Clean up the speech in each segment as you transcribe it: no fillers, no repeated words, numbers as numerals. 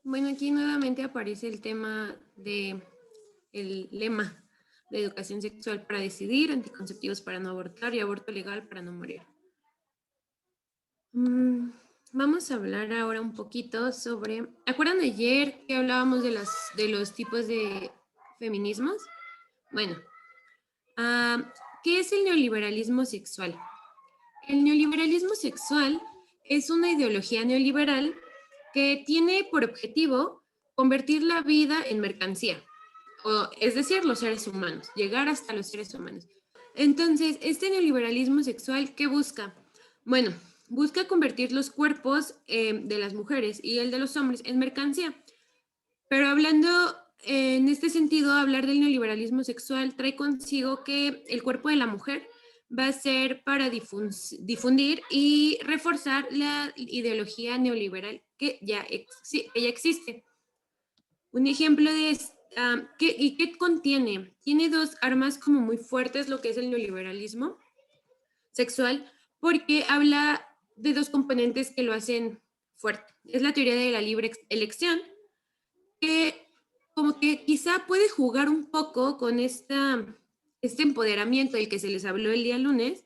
Bueno, aquí nuevamente aparece el tema de el lema de educación sexual para decidir, anticonceptivos para no abortar y aborto legal para no morir. Mm, Vamos a hablar ahora un poquito sobre, ¿acuerdan ayer que hablábamos de los tipos de feminismos? Bueno, ah, ¿qué es el neoliberalismo sexual? El neoliberalismo sexual es una ideología neoliberal que tiene por objetivo convertir la vida en mercancía, o, es decir, los seres humanos, llegar hasta los seres humanos. Entonces, este neoliberalismo sexual, ¿qué busca? Bueno, busca convertir los cuerpos de las mujeres y el de los hombres en mercancía. Pero hablando en este sentido, hablar del neoliberalismo sexual trae consigo que el cuerpo de la mujer va a ser para difundir y reforzar la ideología neoliberal que ya existe. Un ejemplo de ¿y qué contiene? Tiene dos armas como muy fuertes lo que es el neoliberalismo sexual, porque habla de dos componentes que lo hacen fuerte. Es la teoría de la libre elección, que como que quizá puede jugar un poco con este empoderamiento del que se les habló el día lunes,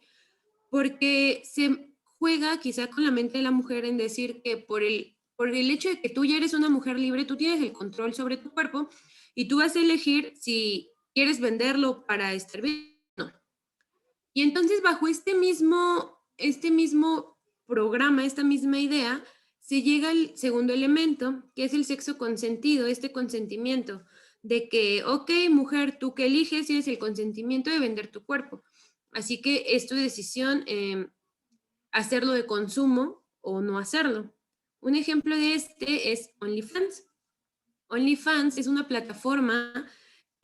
porque se juega quizá con la mente de la mujer en decir que por el hecho de que tú ya eres una mujer libre, tú tienes el control sobre tu cuerpo y tú vas a elegir si quieres venderlo para estar bien o no. Y entonces bajo este mismo programa, esta misma idea, se llega al segundo elemento, que es el sexo consentido, este consentimiento de que, ok, mujer, tú que eliges, tienes el consentimiento de vender tu cuerpo. Así que es tu decisión hacerlo de consumo o no hacerlo. Un ejemplo de este es OnlyFans. OnlyFans es una plataforma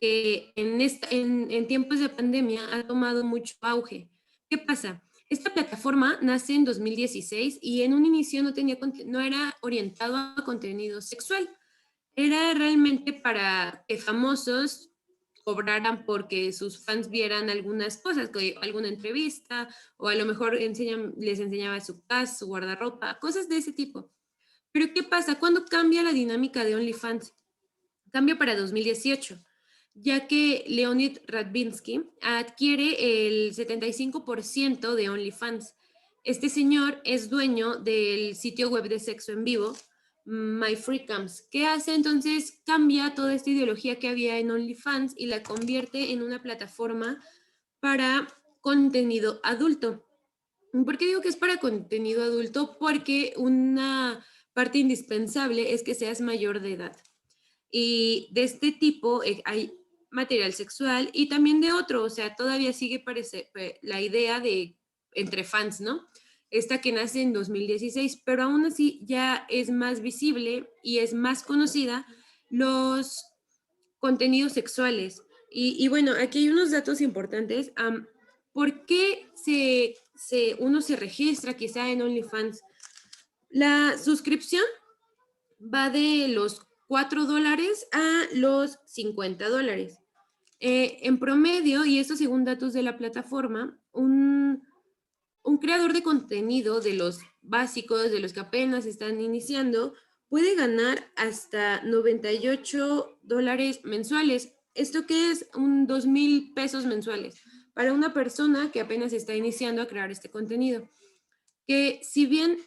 que en tiempos de pandemia ha tomado mucho auge. ¿Qué pasa? Esta plataforma nace en 2016 y en un inicio no era orientado a contenido sexual. Era realmente para que famosos cobraran porque sus fans vieran algunas cosas, alguna entrevista, o a lo mejor les enseñaba su casa, su guardarropa, cosas de ese tipo. Pero ¿qué pasa? ¿Cuándo cambia la dinámica de OnlyFans? Cambia para 2018, ya que Leonid Radvinsky adquiere el 75% de OnlyFans. Este señor es dueño del sitio web de sexo en vivo, MyFreeCams. ¿Qué hace? Entonces cambia toda esta ideología que había en OnlyFans y la convierte en una plataforma para contenido adulto. ¿Por qué digo que es para contenido adulto? Porque una parte indispensable es que seas mayor de edad. Y de este tipo hay material sexual y también de otro, o sea, todavía sigue la idea de entre fans, ¿no? Esta que nace en 2016, pero aún así ya es más visible y es más conocida los contenidos sexuales. Y bueno, aquí hay unos datos importantes. ¿Por qué uno se registra quizá en OnlyFans? La suscripción va de los $4 a los $50. En promedio, y esto según datos de la plataforma, un creador de contenido de los básicos, de los que apenas están iniciando, puede ganar hasta $98 mensuales. ¿Esto qué es? 2,000 pesos mensuales para una persona que apenas está iniciando a crear este contenido. Que si bien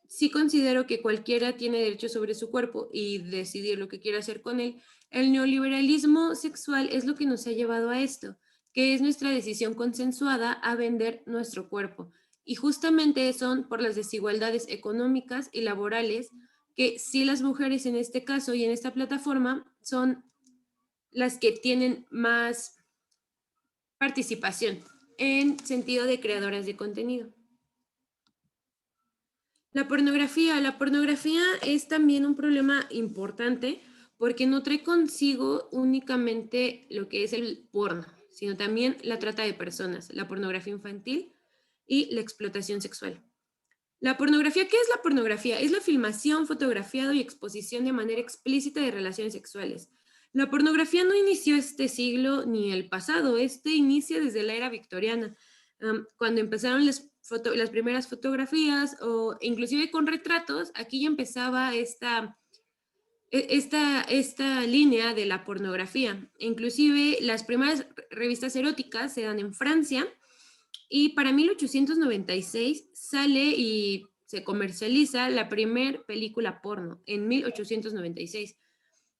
sí considero que cualquiera tiene derecho sobre su cuerpo y decidir lo que quiere hacer con él, el neoliberalismo sexual es lo que nos ha llevado a esto, que es nuestra decisión consensuada a vender nuestro cuerpo. Y justamente son por las desigualdades económicas y laborales que sí las mujeres en este caso y en esta plataforma son las que tienen más participación en sentido de creadoras de contenido. La pornografía es también un problema importante porque no trae consigo únicamente lo que es el porno, sino también la trata de personas, la pornografía infantil y la explotación sexual. La pornografía, ¿qué es la pornografía? Es la filmación, fotografiado y exposición de manera explícita de relaciones sexuales. La pornografía no inició este siglo ni el pasado, este inicia desde la era victoriana, cuando empezaron las primeras fotografías o inclusive con retratos, aquí ya empezaba esta línea de la pornografía. Inclusive las primeras revistas eróticas se dan en Francia y para 1896 sale y se comercializa la primer película porno en 1896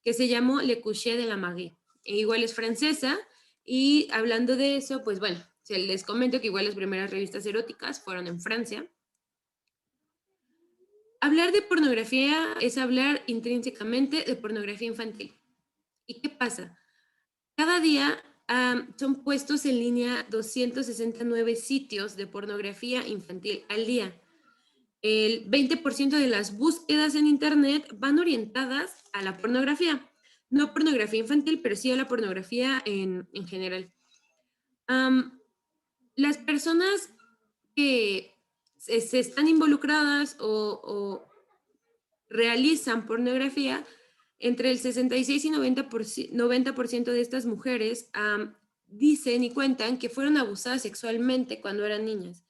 que se llamó Le Coucher de la Magie. E igual es francesa y hablando de eso, pues bueno, se les comento que igual las primeras revistas eróticas fueron en Francia. Hablar de pornografía es hablar intrínsecamente de pornografía infantil. ¿Y qué pasa? Cada día son puestos en línea 269 sitios de pornografía infantil al día. El 20% de las búsquedas en Internet van orientadas a la pornografía. No pornografía infantil, pero sí a la pornografía en general. Las personas que se están involucradas o realizan pornografía, entre el 66 y 90% de estas mujeres dicen y cuentan que fueron abusadas sexualmente cuando eran niñas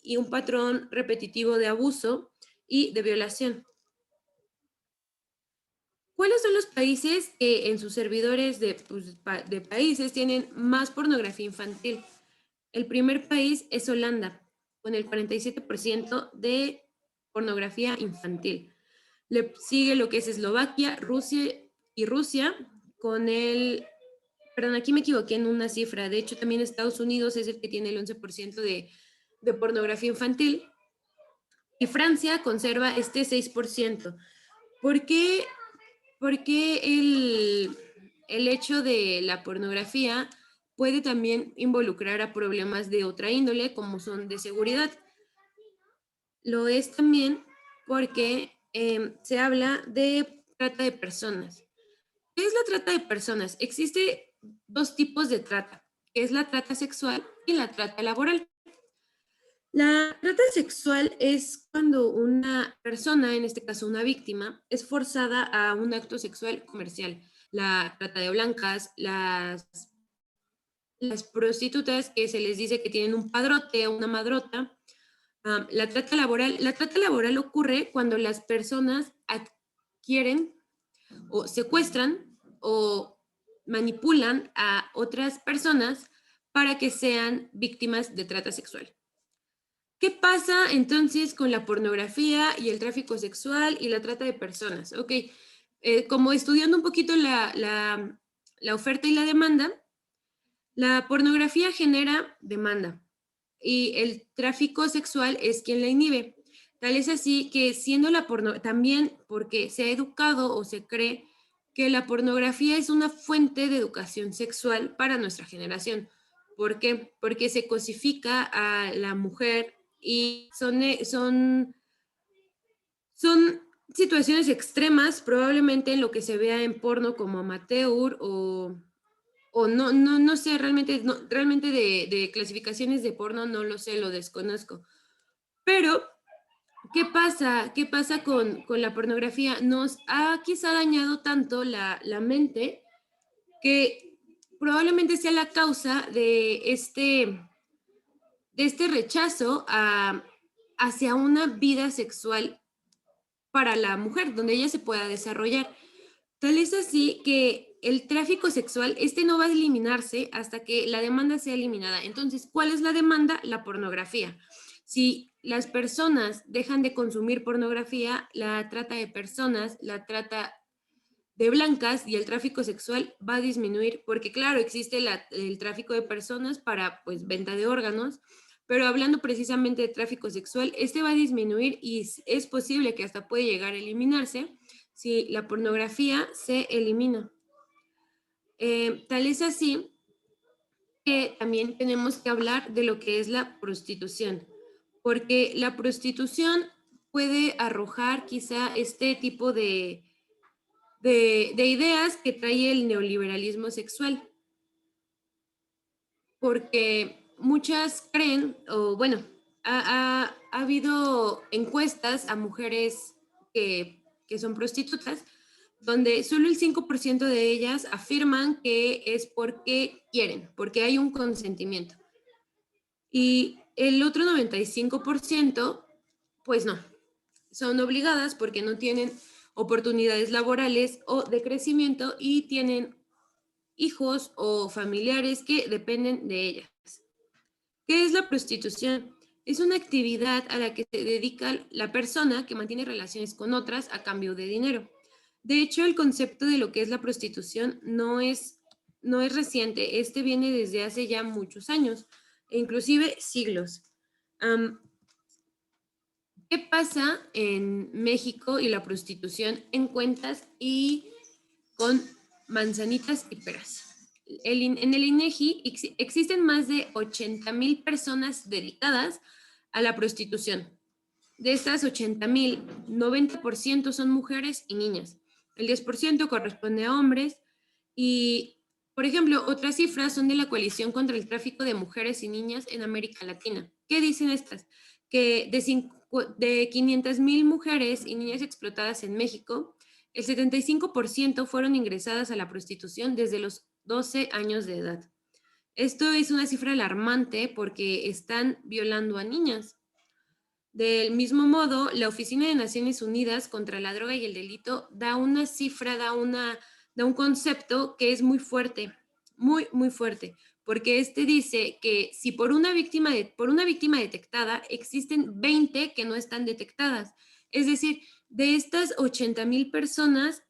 y un patrón repetitivo de abuso y de violación. ¿Cuáles son los países que en sus servidores de países tienen más pornografía infantil? El primer país es Holanda, con el 47% de pornografía infantil. Le sigue lo que es Eslovaquia, Rusia, con perdón, aquí me equivoqué en una cifra, de hecho también Estados Unidos es el que tiene el 11% de pornografía infantil, y Francia conserva este 6%. ¿Por qué, Porque el hecho de la pornografía puede también involucrar a problemas de otra índole, como son de seguridad? Lo es también porque se habla de trata de personas. ¿Qué es la trata de personas? Existe dos tipos de trata, que es la trata sexual y la trata laboral. La trata sexual es cuando una persona, en este caso una víctima, es forzada a un acto sexual comercial. La trata de blancas, las prostitutas que se les dice que tienen un padrote o una madrota. La trata laboral ocurre cuando las personas adquieren o secuestran o manipulan a otras personas para que sean víctimas de trata sexual. ¿Qué pasa entonces con la pornografía y el tráfico sexual y la trata de personas? Ok, como estudiando un poquito la oferta y la demanda, la pornografía genera demanda y el tráfico sexual es quien la inhibe. Tal es así que siendo la porno, también porque se ha educado o se cree que la pornografía es una fuente de educación sexual para nuestra generación. ¿Por qué? Porque se cosifica a la mujer y son situaciones extremas, probablemente en lo que se vea en porno como amateur o no sé, realmente de clasificaciones de porno no lo sé, lo desconozco. Pero, ¿qué pasa? ¿Qué pasa con la pornografía? Nos ha quizá dañado tanto la mente que probablemente sea la causa de este rechazo hacia una vida sexual para la mujer, donde ella se pueda desarrollar. Tal es así que el tráfico sexual, no va a eliminarse hasta que la demanda sea eliminada. Entonces, ¿cuál es la demanda? La pornografía. Si las personas dejan de consumir pornografía, la trata de personas, la trata de blancas y el tráfico sexual va a disminuir, porque claro, existe el tráfico de personas para pues venta de órganos, pero hablando precisamente de tráfico sexual, va a disminuir y es posible que hasta puede llegar a eliminarse si la pornografía se elimina. Tal es así que también tenemos que hablar de lo que es la prostitución, porque la prostitución puede arrojar quizá este tipo de ideas que trae el neoliberalismo sexual, porque muchas creen, o bueno, ha habido encuestas a mujeres que son prostitutas, donde solo el 5% de ellas afirman que es porque quieren, porque hay un consentimiento. Y el otro 95%, pues no, son obligadas porque no tienen oportunidades laborales o de crecimiento y tienen hijos o familiares que dependen de ellas. ¿Qué es la prostitución? Es una actividad a la que se dedica la persona que mantiene relaciones con otras a cambio de dinero. De hecho, el concepto de lo que es la prostitución no es reciente, este viene desde hace ya muchos años, e inclusive siglos. ¿Qué pasa en México y la prostitución en cuentas y con manzanitas y peras? En el INEGI existen más de 80,000 personas dedicadas a la prostitución. De estas 80,000, 90% son mujeres y niñas. El 10% corresponde a hombres y, por ejemplo, otras cifras son de la Coalición contra el Tráfico de Mujeres y Niñas en América Latina. ¿Qué dicen estas? Que de 500,000 mujeres y niñas explotadas en México, el 75% fueron ingresadas a la prostitución desde los 12 años de edad. Esto es una cifra alarmante porque están violando a niñas. Del mismo modo, la Oficina de Naciones Unidas contra la Droga y el Delito da una cifra, da un concepto que es muy fuerte, muy, muy fuerte, porque este dice que si por una víctima detectada, existen 20 que no están detectadas. Es decir, de estas 80,000 personas,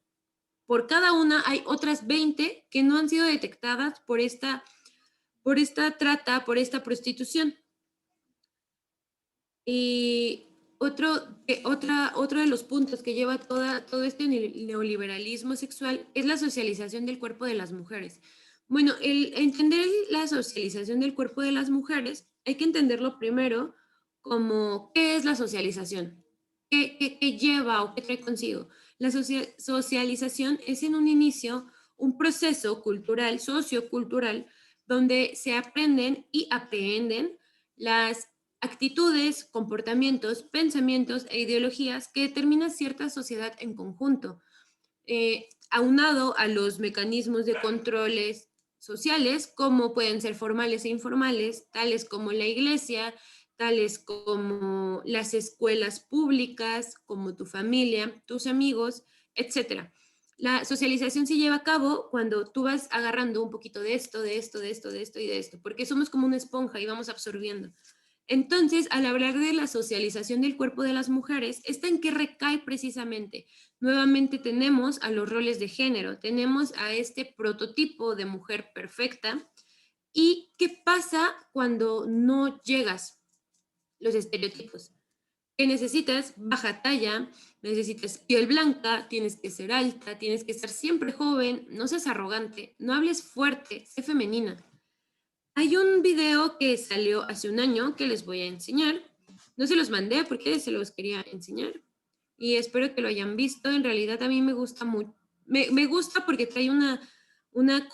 por cada una hay otras 20 que no han sido detectadas por esta trata, por esta prostitución. Y otro de los puntos que lleva todo este neoliberalismo sexual es la socialización del cuerpo de las mujeres. Bueno, el entender la socialización del cuerpo de las mujeres, hay que entenderlo primero como qué es la socialización, qué lleva o qué trae consigo. La socialización es en un inicio un proceso cultural, sociocultural, donde se aprenden y aprehenden las actitudes, comportamientos, pensamientos e ideologías que determinan cierta sociedad en conjunto, aunado a los mecanismos de controles sociales, como pueden ser formales e informales, tales como la iglesia, tales como las escuelas públicas, como tu familia, tus amigos, etc. La socialización se lleva a cabo cuando tú vas agarrando un poquito de esto, de esto, de esto, de esto y de esto, porque somos como una esponja y vamos absorbiendo. Entonces, al hablar de la socialización del cuerpo de las mujeres, ¿esta en qué recae precisamente? Nuevamente tenemos a los roles de género, tenemos a este prototipo de mujer perfecta. ¿Y qué pasa cuando no llegas? Los estereotipos. ¿Qué necesitas? Baja talla, necesitas piel blanca, tienes que ser alta, tienes que estar siempre joven, no seas arrogante, no hables fuerte, sé femenina. Hay un video que salió hace un año que les voy a enseñar. No se los mandé porque se los quería enseñar y espero que lo hayan visto. En realidad a mí me gusta mucho. Me gusta porque trae una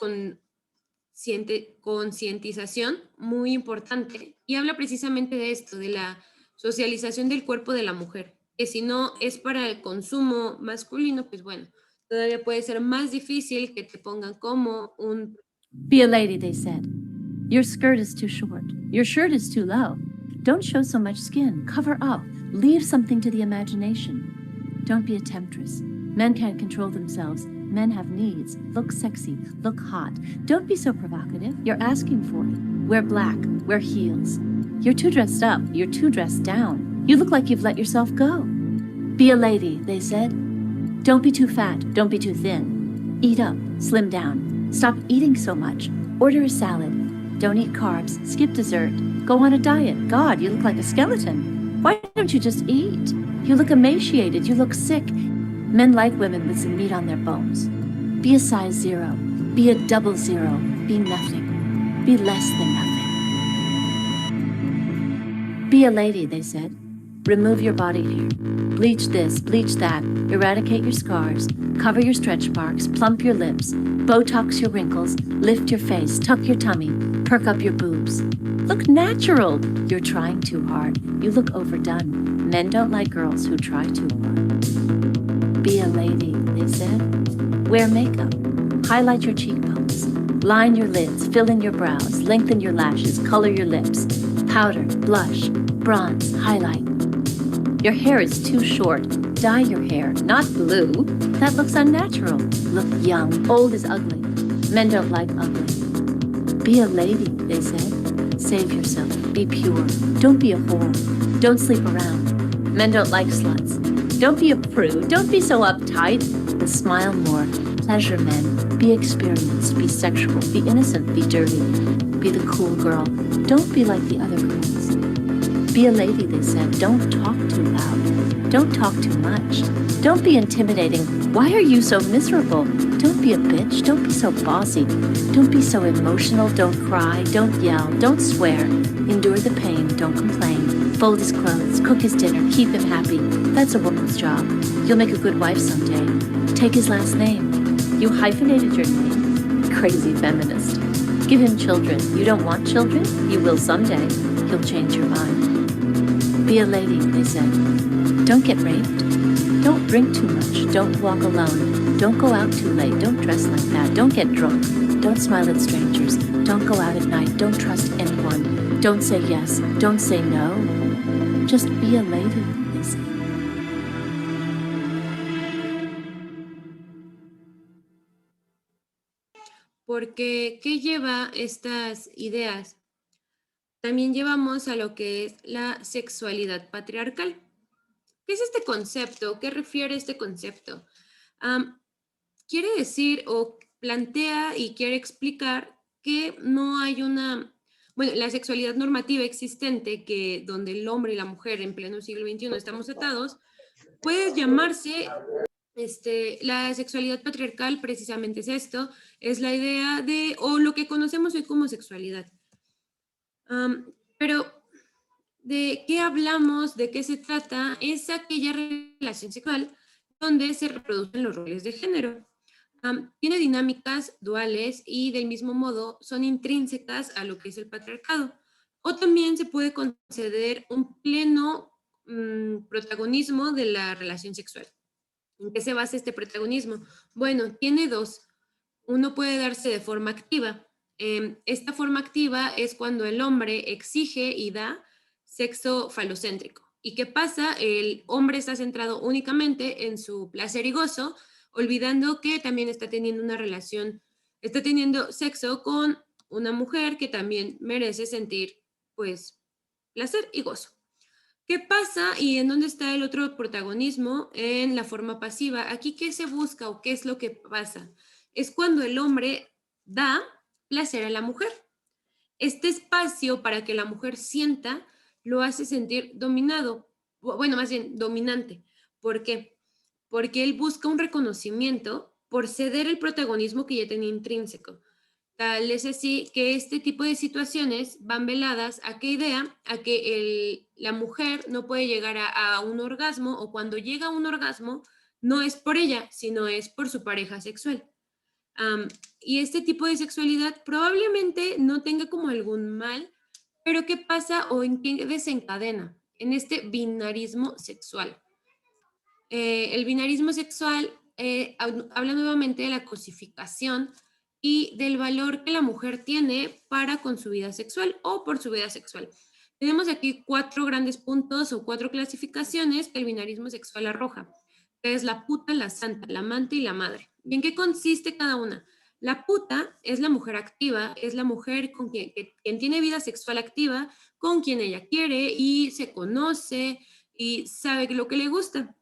concientización muy importante y habla precisamente de esto, de la socialización del cuerpo de la mujer, que si no es para el consumo masculino, pues bueno, todavía puede ser más difícil que te pongan como un... Be a lady, they said. Your skirt is too short. Your shirt is too low. Don't show so much skin. Cover up. Leave something to the imagination. Don't be a temptress. Men can't control themselves. Men have needs. Look sexy. Look hot. Don't be so provocative. You're asking for it. Wear black. Wear heels. You're too dressed up. You're too dressed down. You look like you've let yourself go. Be a lady, they said. Don't be too fat. Don't be too thin. Eat up. Slim down. Stop eating so much. Order a salad. Don't eat carbs. Skip dessert. Go on a diet. God, you look like a skeleton. Why don't you just eat? You look emaciated. You look sick. Men like women with some meat on their bones. Be a size 0. Be a 00. Be nothing. Be less than nothing. Be a lady, they said. Remove your body hair. Bleach this, bleach that. Eradicate your scars. Cover your stretch marks. Plump your lips. Botox your wrinkles. Lift your face. Tuck your tummy. Perk up your boobs. Look natural. You're trying too hard. You look overdone. Men don't like girls who try too hard. Be a lady, they said. Wear makeup. Highlight your cheekbones. Line your lids. Fill in your brows. Lengthen your lashes. Color your lips. Powder, blush, bronze, highlight. Your hair is too short. Dye your hair, not blue. That looks unnatural. Look young. Old is ugly. Men don't like ugly. Be a lady, they said. Save yourself. Be pure. Don't be a whore. Don't sleep around. Men don't like sluts. Don't be a prude. Don't be so uptight. And smile more. Pleasure men. Be experienced. Be sexual. Be innocent. Be dirty. Be the cool girl. Don't be like the other girls. Be a lady, they said. Don't talk too loud. Don't talk too much. Don't be intimidating. Why are you so miserable? Don't be a bitch. Don't be so bossy. Don't be so emotional. Don't cry. Don't yell. Don't swear. Endure the pain. Don't complain. Fold his clothes. Cook his dinner. Keep him happy. That's a woman's job. You'll make a good wife someday. Take his last name. You hyphenated your name? Crazy feminist. Give him children. You don't want children? You will someday. He'll change your mind. Be a lady, they said. Don't get raped. Don't drink too much. Don't walk alone. Don't go out too late. Don't dress like that. Don't get drunk. Don't smile at strangers. Don't go out at night. Don't trust anyone. Don't say yes. Don't say no. Just be a lady, they said. Porque, ¿qué lleva estas ideas? También llevamos a lo que es la sexualidad patriarcal. ¿Qué es este concepto? ¿Qué refiere este concepto? Quiere decir o plantea y quiere explicar que no hay una, bueno, la sexualidad normativa existente, que donde el hombre y la mujer en pleno siglo XXI estamos atados, puede llamarse, la sexualidad patriarcal precisamente es esto, es la idea de, o lo que conocemos hoy como sexualidad. Pero, ¿de qué hablamos? ¿De qué se trata? Es aquella relación sexual donde se reproducen los roles de género. Tiene dinámicas duales y del mismo modo son intrínsecas a lo que es el patriarcado. O también se puede conceder un pleno protagonismo de la relación sexual. ¿En qué se basa este protagonismo? Bueno, tiene dos. Uno puede darse de forma activa. Esta forma activa es cuando el hombre exige y da sexo falocéntrico. ¿Y qué pasa? El hombre está centrado únicamente en su placer y gozo, olvidando que también está teniendo una relación, está teniendo sexo con una mujer que también merece sentir, pues, placer y gozo. ¿Qué pasa y en dónde está el otro protagonismo? En la forma pasiva. Aquí, ¿qué se busca o qué es lo que pasa? Es cuando el hombre da placer a la mujer. Este espacio para que la mujer sienta lo hace sentir dominado, bueno, más bien dominante. ¿Por qué? Porque él busca un reconocimiento por ceder el protagonismo que ya tenía intrínseco. Tal es así que este tipo de situaciones van veladas a qué idea, a que la mujer no puede llegar a un orgasmo, o cuando llega a un orgasmo no es por ella, sino es por su pareja sexual. Y este tipo de sexualidad probablemente no tenga como algún mal, pero ¿qué pasa o en qué desencadena? En este binarismo sexual. El binarismo sexual habla nuevamente de la cosificación y del valor que la mujer tiene para con su vida sexual o por su vida sexual. Tenemos aquí 4 grandes puntos o 4 clasificaciones que el binarismo sexual arroja, que es la puta, la santa, la amante y la madre. ¿Y en qué consiste cada una? La puta es la mujer activa, es la mujer con quien tiene vida sexual activa, con quien ella quiere y se conoce y sabe lo que le gusta.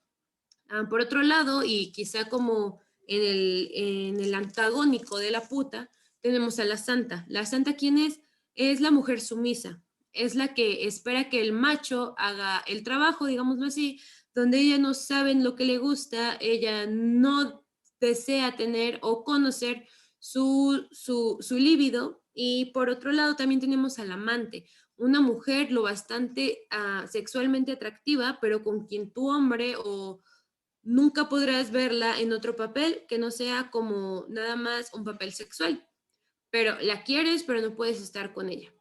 Por otro lado, y quizá como en el antagónico de la puta, tenemos a la santa. La santa, ¿quién es? Es la mujer sumisa, es la que espera que el macho haga el trabajo, digámoslo así, donde ella no sabe lo que le gusta, ella no desea tener o conocer su líbido. Y por otro lado también tenemos al amante, una mujer lo bastante sexualmente atractiva, pero con quien tu hombre o nunca podrás verla en otro papel que no sea como nada más un papel sexual, pero la quieres, pero no puedes estar con ella.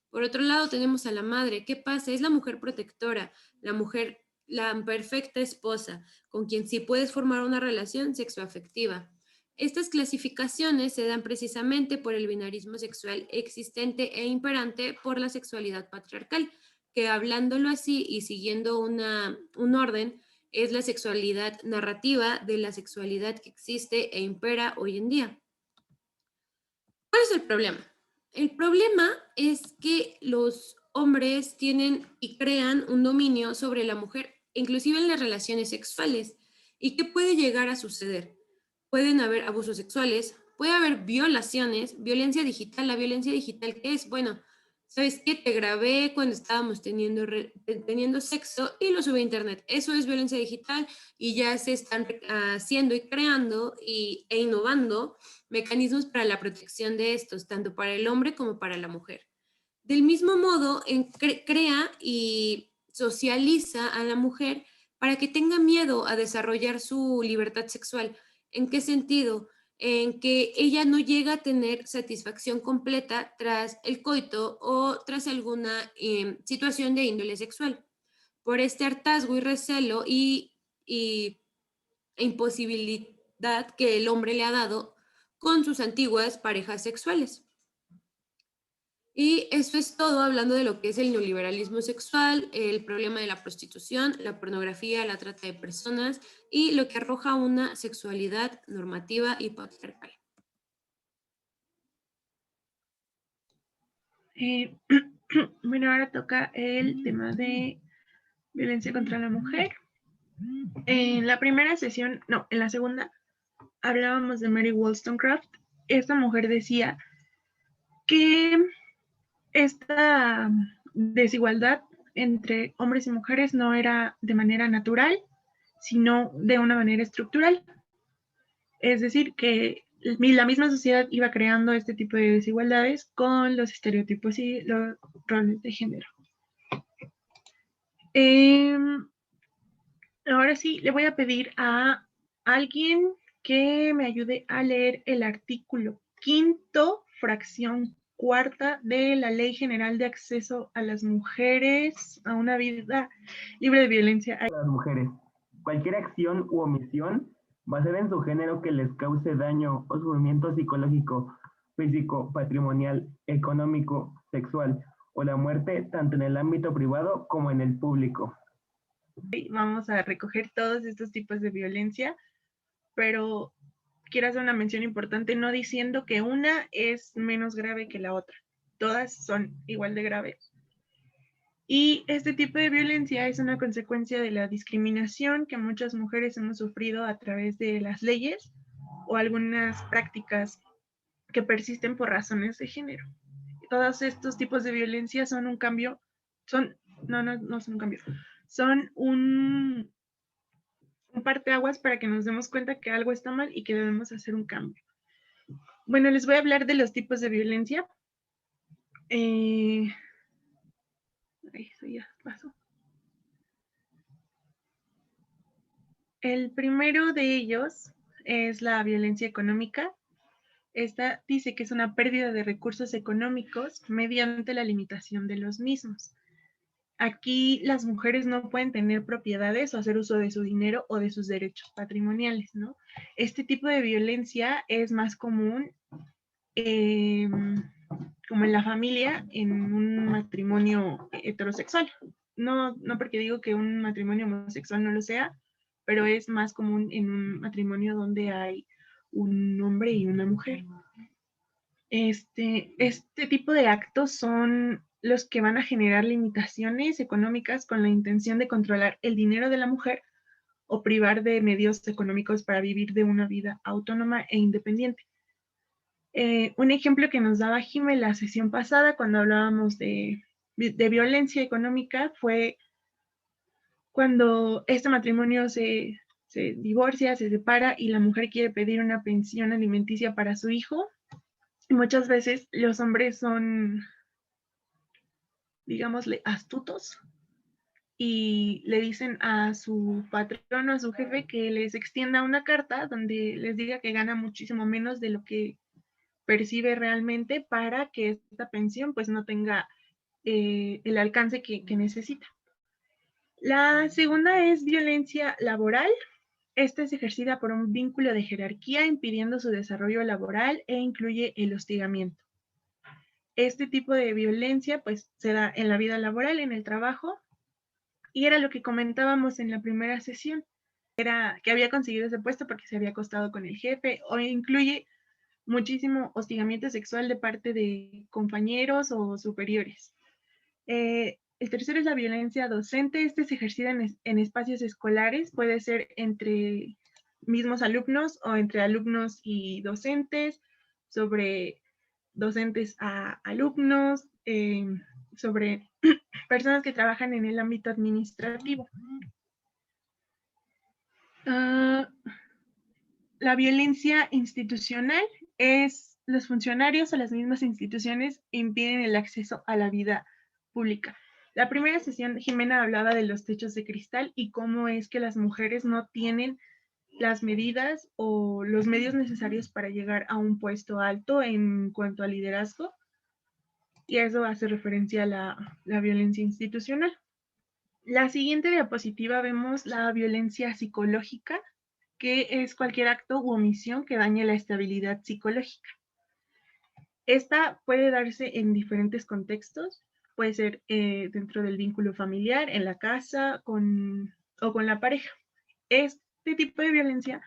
Por otro lado, tenemos a la madre. ¿Qué pasa? Es la mujer protectora, la mujer, la perfecta esposa, con quien sí puedes formar una relación sexoafectiva. Estas clasificaciones se dan precisamente por el binarismo sexual existente e imperante por la sexualidad patriarcal, que hablándolo así y siguiendo un orden, es la sexualidad narrativa de la sexualidad que existe e impera hoy en día. ¿Cuál es el problema? El problema es que los hombres tienen y crean un dominio sobre la mujer, inclusive en las relaciones sexuales. ¿Y qué puede llegar a suceder? Pueden haber abusos sexuales, puede haber violaciones, violencia digital. ¿La violencia digital qué es? Bueno, ¿sabes qué? Te grabé cuando estábamos teniendo sexo y lo subí a internet. Eso es violencia digital y ya se están haciendo y creando e innovando mecanismos para la protección de estos, tanto para el hombre como para la mujer. Del mismo modo, crea y socializa a la mujer para que tenga miedo a desarrollar su libertad sexual. ¿En qué sentido? En que ella no llega a tener satisfacción completa tras el coito o tras alguna situación de índole sexual. Por este hartazgo y recelo y imposibilidad que el hombre le ha dado con sus antiguas parejas sexuales. Y eso es todo hablando de lo que es el neoliberalismo sexual, el problema de la prostitución, la pornografía, la trata de personas y lo que arroja una sexualidad normativa y patriarcal. Bueno, ahora toca el tema de violencia contra la mujer. En la primera sesión, no, en la segunda, hablábamos de Mary Wollstonecraft. Esta mujer decía que esta desigualdad entre hombres y mujeres no era de manera natural, sino de una manera estructural. Es decir, que la misma sociedad iba creando este tipo de desigualdades con los estereotipos y los roles de género. Ahora sí, le voy a pedir a alguien que me ayude a leer el artículo 5º, fracción 4ª de la Ley General de Acceso a las Mujeres a una vida libre de violencia a las mujeres. Cualquier acción u omisión basada en su género que les cause daño o sufrimiento psicológico, físico, patrimonial, económico, sexual o la muerte tanto en el ámbito privado como en el público. Vamos a recoger todos estos tipos de violencia, pero quiero hacer una mención importante, no diciendo que una es menos grave que la otra. Todas son igual de graves. Y este tipo de violencia es una consecuencia de la discriminación que muchas mujeres hemos sufrido a través de las leyes o algunas prácticas que persisten por razones de género. Todos estos tipos de violencia son un cambio, no son un cambio, son un parteaguas para que nos demos cuenta que algo está mal y que debemos hacer un cambio. Bueno, les voy a hablar de los tipos de violencia. Eso ya pasó. El primero de ellos es la violencia económica. Esta dice que es una pérdida de recursos económicos mediante la limitación de los mismos. Aquí las mujeres no pueden tener propiedades o hacer uso de su dinero o de sus derechos patrimoniales, ¿no? Este tipo de violencia es más común como en la familia, en un matrimonio heterosexual. No porque digo que un matrimonio homosexual no lo sea, pero es más común en un matrimonio donde hay un hombre y una mujer. Este tipo de actos son los que van a generar limitaciones económicas con la intención de controlar el dinero de la mujer o privar de medios económicos para vivir de una vida autónoma e independiente. Un ejemplo que nos daba Jim en la sesión pasada cuando hablábamos de violencia económica fue cuando este matrimonio se divorcia, se separa y la mujer quiere pedir una pensión alimenticia para su hijo. Y muchas veces los hombres son, digámosle, astutos y le dicen a su patrón o a su jefe que les extienda una carta donde les diga que gana muchísimo menos de lo que percibe realmente para que esta pensión pues no tenga el alcance que necesita. La segunda es violencia laboral. Esta es ejercida por un vínculo de jerarquía impidiendo su desarrollo laboral e incluye el hostigamiento. Este tipo de violencia pues se da en la vida laboral, en el trabajo, Y era lo que comentábamos en la primera sesión, era que había conseguido ese puesto porque se había acostado con el jefe, o incluye muchísimo hostigamiento sexual de parte de compañeros o superiores. El tercero es la violencia docente. Este se ejercita en espacios escolares, puede ser entre mismos alumnos o entre alumnos y docentes, sobre docentes a alumnos, sobre personas que trabajan en el ámbito administrativo. La violencia institucional es los funcionarios o las mismas instituciones impiden el acceso a la vida pública. La primera sesión, Jimena hablaba de los techos de cristal y cómo es que las mujeres no tienen las medidas o los medios necesarios para llegar a un puesto alto en cuanto a liderazgo. Y eso hace referencia a la violencia institucional. La siguiente diapositiva vemos la violencia psicológica, que es cualquier acto u omisión que dañe la estabilidad psicológica. Esta puede darse en diferentes contextos, puede ser dentro del vínculo familiar, en la casa o con la pareja. Este tipo de violencia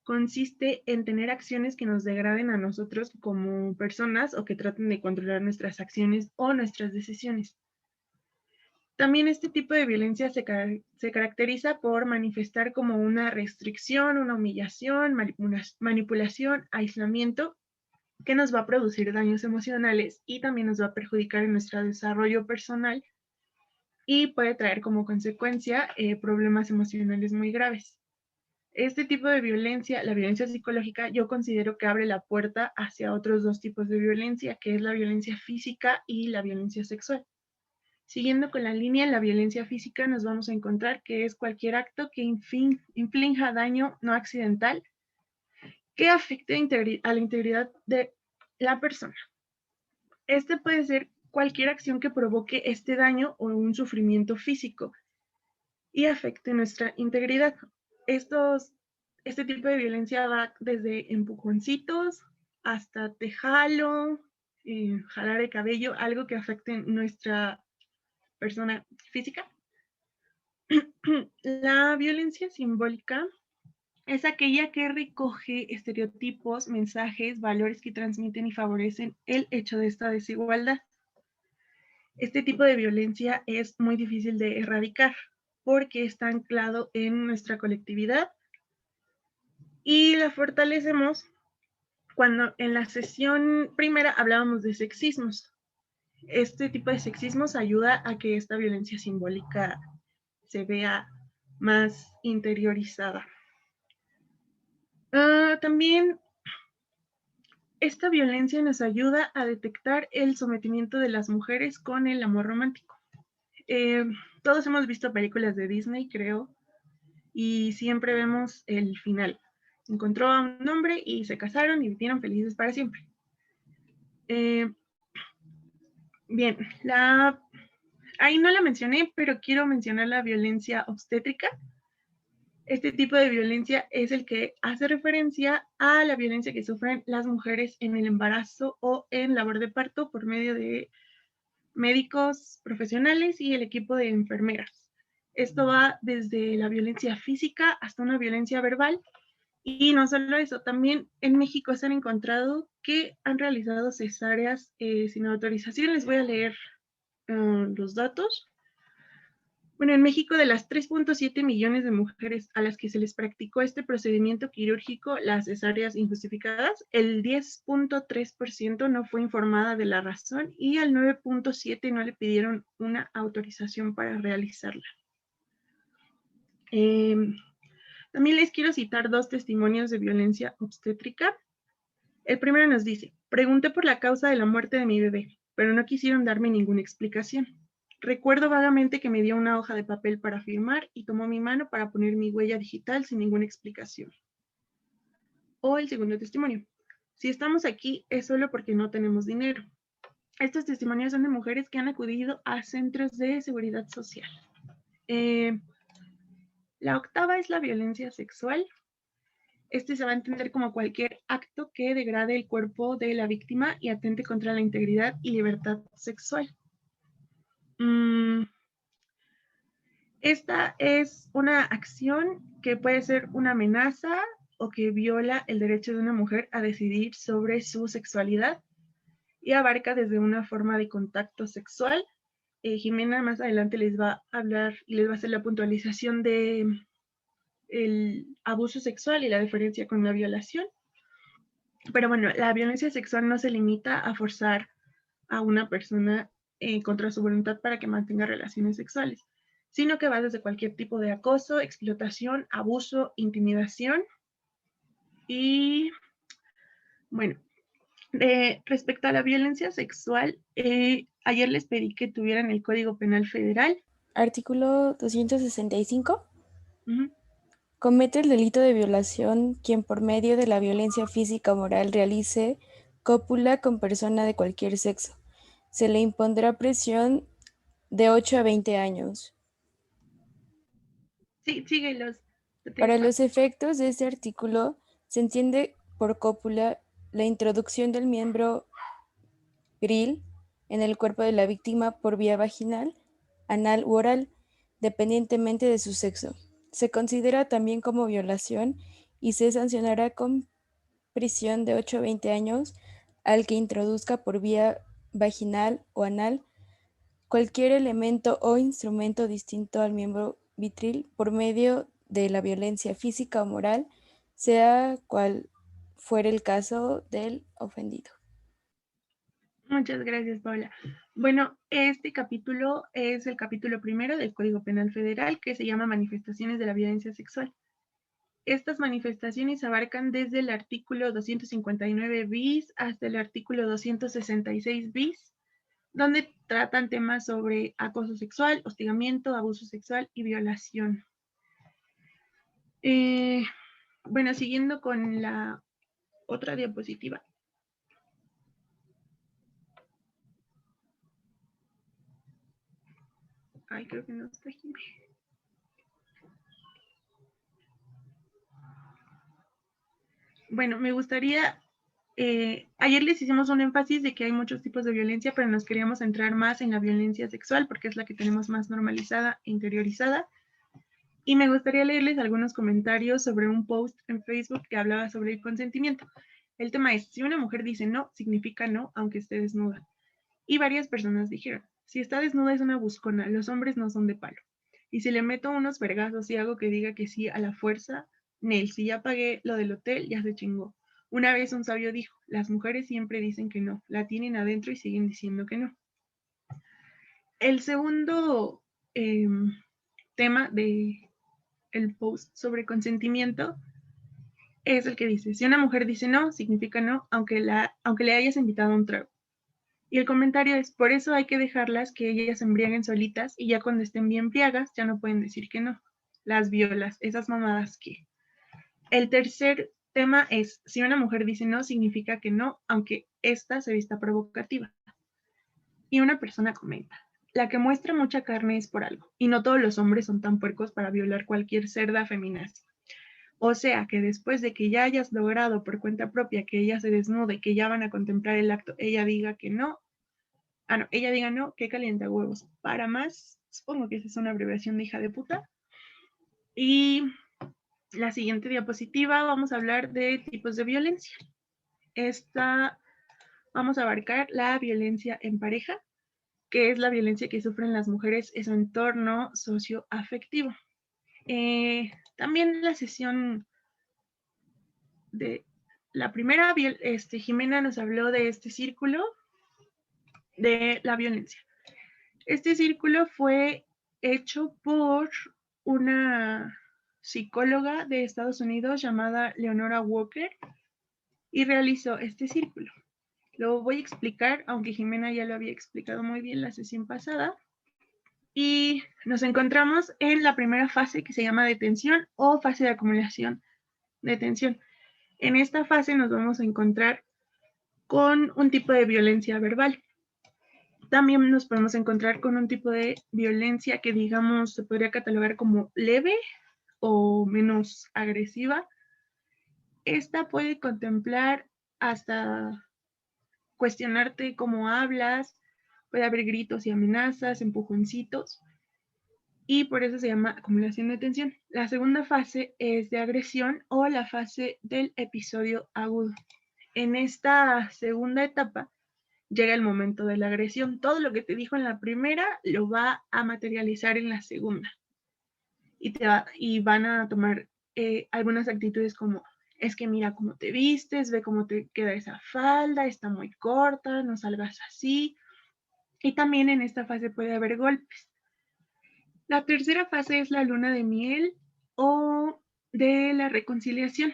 consiste en tener acciones que nos degraden a nosotros como personas o que traten de controlar nuestras acciones o nuestras decisiones. También este tipo de violencia se caracteriza por manifestar como una restricción, una humillación, manipulación, aislamiento, que nos va a producir daños emocionales y también nos va a perjudicar en nuestro desarrollo personal y puede traer como consecuencia problemas emocionales muy graves. Este tipo de violencia, la violencia psicológica, yo considero que abre la puerta hacia otros dos tipos de violencia, que es la violencia física y la violencia sexual. Siguiendo con la línea, la violencia física nos vamos a encontrar que es cualquier acto que inflinja daño no accidental que afecte a la integridad de la persona. Este puede ser cualquier acción que provoque este daño o un sufrimiento físico y afecte nuestra integridad. Este tipo de violencia va desde empujoncitos hasta te jalo, jalar el cabello, algo que afecte nuestra persona física. La violencia simbólica es aquella que recoge estereotipos, mensajes, valores que transmiten y favorecen el hecho de esta desigualdad. Este tipo de violencia es muy difícil de erradicar porque está anclado en nuestra colectividad y la fortalecemos cuando en la sesión primera hablábamos de sexismos. Este tipo de sexismos ayuda a que esta violencia simbólica se vea más interiorizada. También esta violencia nos ayuda a detectar el sometimiento de las mujeres con el amor romántico. Todos hemos visto películas de Disney, creo, y siempre vemos el final. Encontró a un hombre y se casaron y vivieron felices para siempre. Bien, ahí no la mencioné, pero quiero mencionar la violencia obstétrica. Este tipo de violencia es el que hace referencia a la violencia que sufren las mujeres en el embarazo o en labor de parto por medio de médicos profesionales y el equipo de enfermeras. Esto va desde la violencia física hasta una violencia verbal. Y no solo eso, también en México se han encontrado que han realizado cesáreas sin autorización. Les voy a leer los datos. Bueno, en México, de las 3.7 millones de mujeres a las que se les practicó este procedimiento quirúrgico, las cesáreas injustificadas, el 10.3% no fue informada de la razón y al 9.7% no le pidieron una autorización para realizarla. También les quiero citar dos testimonios de violencia obstétrica. El primero nos dice: pregunté por la causa de la muerte de mi bebé, pero no quisieron darme ninguna explicación. Recuerdo vagamente que me dio una hoja de papel para firmar y tomó mi mano para poner mi huella digital sin ninguna explicación. O el segundo testimonio: si estamos aquí es solo porque no tenemos dinero. Estos testimonios son de mujeres que han acudido a centros de seguridad social. La octava es la violencia sexual. Este se va a entender como cualquier acto que degrade el cuerpo de la víctima y atente contra la integridad y libertad sexual. Esta es una acción que puede ser una amenaza o que viola el derecho de una mujer a decidir sobre su sexualidad y abarca desde una forma de contacto sexual. Jimena más adelante les va a hablar y les va a hacer la puntualización de el abuso sexual y la diferencia con la violación. Pero bueno, la violencia sexual no se limita a forzar a una persona contra su voluntad para que mantenga relaciones sexuales, sino que va desde cualquier tipo de acoso, explotación, abuso, intimidación. Y bueno, respecto a la violencia sexual, ayer les pedí que tuvieran el Código Penal Federal. Artículo 265. Ujú. Comete el delito de violación quien por medio de la violencia física o moral realice cópula con persona de cualquier sexo. Se le impondrá prisión de 8 a 20 años. Sí, síguelos. Para los efectos de este artículo, se entiende por cópula la introducción del miembro viril en el cuerpo de la víctima por vía vaginal, anal u oral, dependientemente de su sexo. Se considera también como violación y se sancionará con prisión de 8 a 20 años al que introduzca por vía vaginal o anal cualquier elemento o instrumento distinto al miembro vitril por medio de la violencia física o moral, sea cual fuere el caso del ofendido. Muchas gracias, Paula. Bueno, este capítulo es el capítulo primero del Código Penal Federal, que se llama Manifestaciones de la Violencia Sexual. Estas manifestaciones abarcan desde el artículo 259 bis hasta el artículo 266 bis, donde tratan temas sobre acoso sexual, hostigamiento, abuso sexual y violación. Bueno, siguiendo con la otra diapositiva. Ay, creo que no está aquí. Bueno, me gustaría, ayer les hicimos un énfasis de que hay muchos tipos de violencia, pero nos queríamos centrar más en la violencia sexual porque es la que tenemos más normalizada e interiorizada. Y me gustaría leerles algunos comentarios sobre un post en Facebook que hablaba sobre el consentimiento. El tema es, si una mujer dice no, significa no, aunque esté desnuda. Y varias personas dijeron, si está desnuda es una buscona, los hombres no son de palo. Y si le meto unos vergazos y hago que diga que sí a la fuerza, Nel, si ya pagué lo del hotel, ya se chingó. Una vez un sabio dijo, las mujeres siempre dicen que no, la tienen adentro y siguen diciendo que no. El segundo tema de el post sobre consentimiento es el que dice, si una mujer dice no, significa no, aunque le hayas invitado a un trago. Y el comentario es, por eso hay que dejarlas que ellas se embriaguen solitas y ya cuando estén bien briagas ya no pueden decir que no. Las violas, esas mamadas que. El tercer tema es, si una mujer dice no, significa que no, aunque ésta se vista provocativa. Y una persona comenta, la que muestra mucha carne es por algo, y no todos los hombres son tan puercos para violar cualquier cerda feminazi. O sea, que después de que ya hayas logrado por cuenta propia que ella se desnude, que ya van a contemplar el acto, ella diga que no, ella diga no, que calienta huevos. Para más, supongo que esa es una abreviación de hija de puta. Y la siguiente diapositiva vamos a hablar de tipos de violencia. Vamos a abarcar la violencia en pareja, que es la violencia que sufren las mujeres en su entorno socioafectivo. También la sesión de la primera, Jimena nos habló de este círculo de la violencia. Este círculo fue hecho por una psicóloga de Estados Unidos llamada Leonora Walker y realizó este círculo. Lo voy a explicar, aunque Jimena ya lo había explicado muy bien la sesión pasada. Y nos encontramos en la primera fase que se llama detención o fase de acumulación de tensión. En esta fase nos vamos a encontrar con un tipo de violencia verbal. También nos podemos encontrar con un tipo de violencia que, digamos, se podría catalogar como leve o menos agresiva. Esta puede contemplar hasta cuestionarte cómo hablas, puede haber gritos y amenazas, empujoncitos. y por eso se llama acumulación de tensión. La segunda fase es de agresión o la fase del episodio agudo. En esta segunda etapa llega el momento de la agresión. Todo lo que te dijo en la primera lo va a materializar en la segunda. Y van a tomar algunas actitudes como, es que mira cómo te vistes, ve cómo te queda esa falda, está muy corta, no salgas así. Y también en esta fase puede haber golpes. La tercera fase es la luna de miel o de la reconciliación.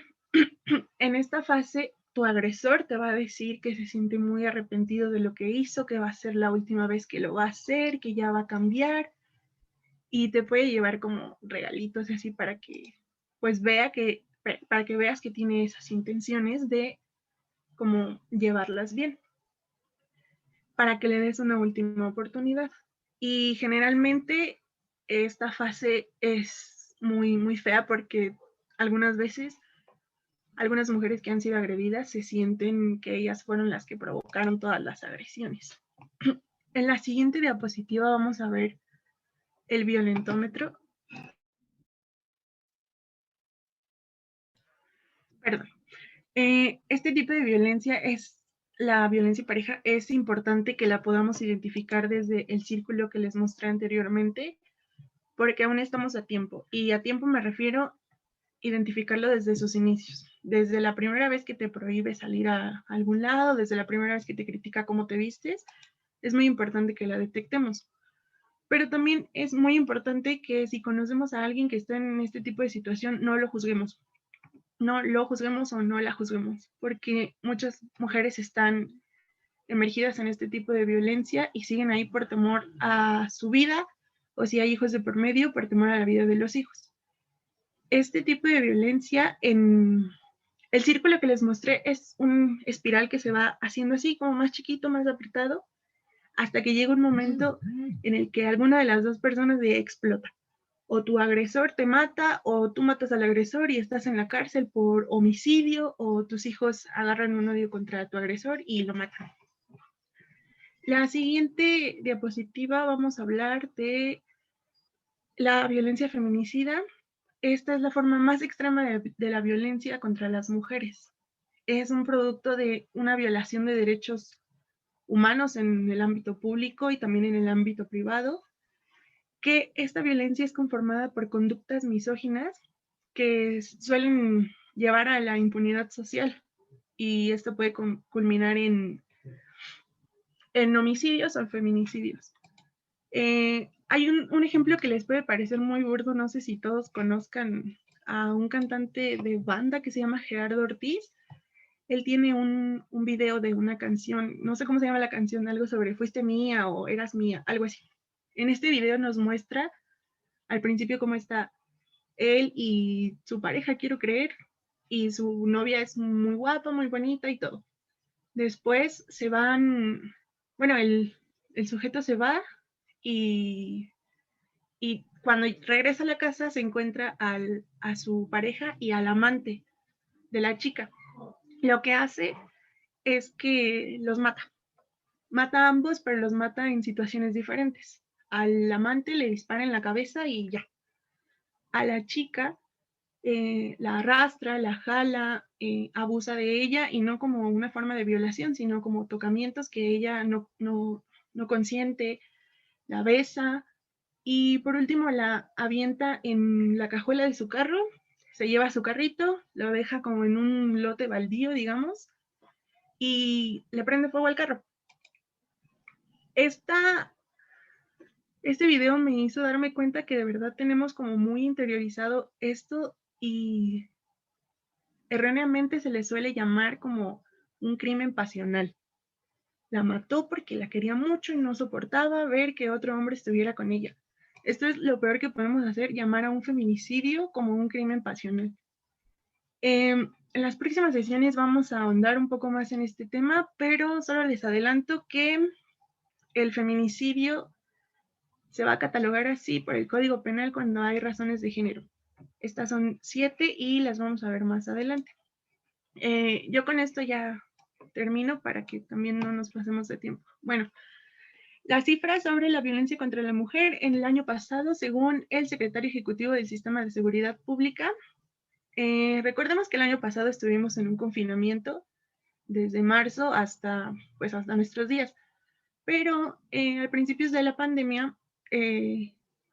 En esta fase, tu agresor te va a decir que se siente muy arrepentido de lo que hizo, que va a ser la última vez que lo va a hacer, que ya va a cambiar, y te puede llevar como regalitos así para que pues para que veas que tiene esas intenciones de como llevarlas bien, para que le des una última oportunidad. Y generalmente esta fase es muy, muy fea porque algunas veces algunas mujeres que han sido agredidas se sienten que ellas fueron las que provocaron todas las agresiones. En la siguiente diapositiva vamos a ver el violentómetro. Perdón. Este tipo de violencia es la violencia en pareja. Es importante que la podamos identificar desde el círculo que les mostré anteriormente, porque aún estamos a tiempo. Y a tiempo me refiero a identificarlo desde sus inicios. Desde la primera vez que te prohíbe salir a algún lado, desde la primera vez que te critica cómo te vistes, es muy importante que la detectemos. Pero también es muy importante que si conocemos a alguien que está en este tipo de situación, no lo juzguemos. No lo juzguemos o no la juzguemos, porque muchas mujeres están emergidas en este tipo de violencia y siguen ahí por temor a su vida, o si hay hijos de por medio, por temor a la vida de los hijos. Este tipo de violencia, en el círculo que les mostré, es un espiral que se va haciendo así, como más chiquito, más apretado, hasta que llega un momento en el que alguna de las dos personas explota. O tu agresor te mata, o tú matas al agresor y estás en la cárcel por homicidio, o tus hijos agarran un odio contra tu agresor y lo matan. La siguiente diapositiva vamos a hablar de la violencia feminicida. Esta es la forma más extrema de la violencia contra las mujeres. Es un producto de una violación de derechos humanos en el ámbito público y también en el ámbito privado, que esta violencia es conformada por conductas misóginas que suelen llevar a la impunidad social, y esto puede culminar en homicidios o feminicidios. Hay un ejemplo que les puede parecer muy burdo, no sé si todos conozcan a un cantante de banda que se llama Gerardo Ortiz. Él tiene un video de una canción, no sé cómo se llama la canción, algo sobre fuiste mía o eras mía, algo así. En este video nos muestra al principio cómo está él y su pareja, quiero creer, y su novia es muy guapa, muy bonita y todo. Después se van, bueno, el sujeto se va y cuando regresa a la casa se encuentra a su pareja y al amante de la chica. Lo que hace es que los mata. Mata a ambos, pero los mata en situaciones diferentes. Al amante le dispara en la cabeza y ya. A la chica la arrastra, la jala, abusa de ella, y no como una forma de violación, sino como tocamientos que ella no consiente, la besa, y por último la avienta en la cajuela de su carro, se lleva su carrito, lo deja como en un lote baldío, digamos, y le prende fuego al carro. Este video me hizo darme cuenta que de verdad tenemos como muy interiorizado esto, y erróneamente se le suele llamar como un crimen pasional. La mató porque la quería mucho y no soportaba ver que otro hombre estuviera con ella. Esto es lo peor que podemos hacer, llamar a un feminicidio como un crimen pasional. En las próximas sesiones vamos a ahondar un poco más en este tema, pero solo les adelanto que el feminicidio se va a catalogar así por el Código Penal cuando hay razones de género. Estas son 7 y las vamos a ver más adelante. Yo con esto ya termino para que también no nos pasemos de tiempo. Bueno, Las cifras sobre la violencia contra la mujer en el año pasado, según el secretario ejecutivo del Sistema de Seguridad Pública, recordemos que el año pasado estuvimos en un confinamiento desde marzo hasta nuestros días, pero al principios de la pandemia,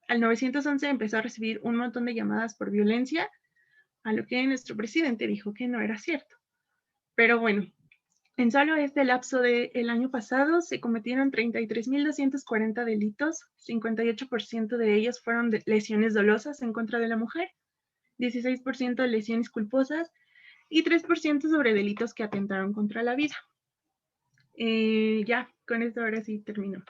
al 911 empezó a recibir un montón de llamadas por violencia, a lo que nuestro presidente dijo que no era cierto. Pero bueno, en solo este lapso del año pasado se cometieron 33.240 delitos, 58% de ellos fueron lesiones dolosas en contra de la mujer, 16% de lesiones culposas y 3% sobre delitos que atentaron contra la vida. Ya, con esto ahora sí termino.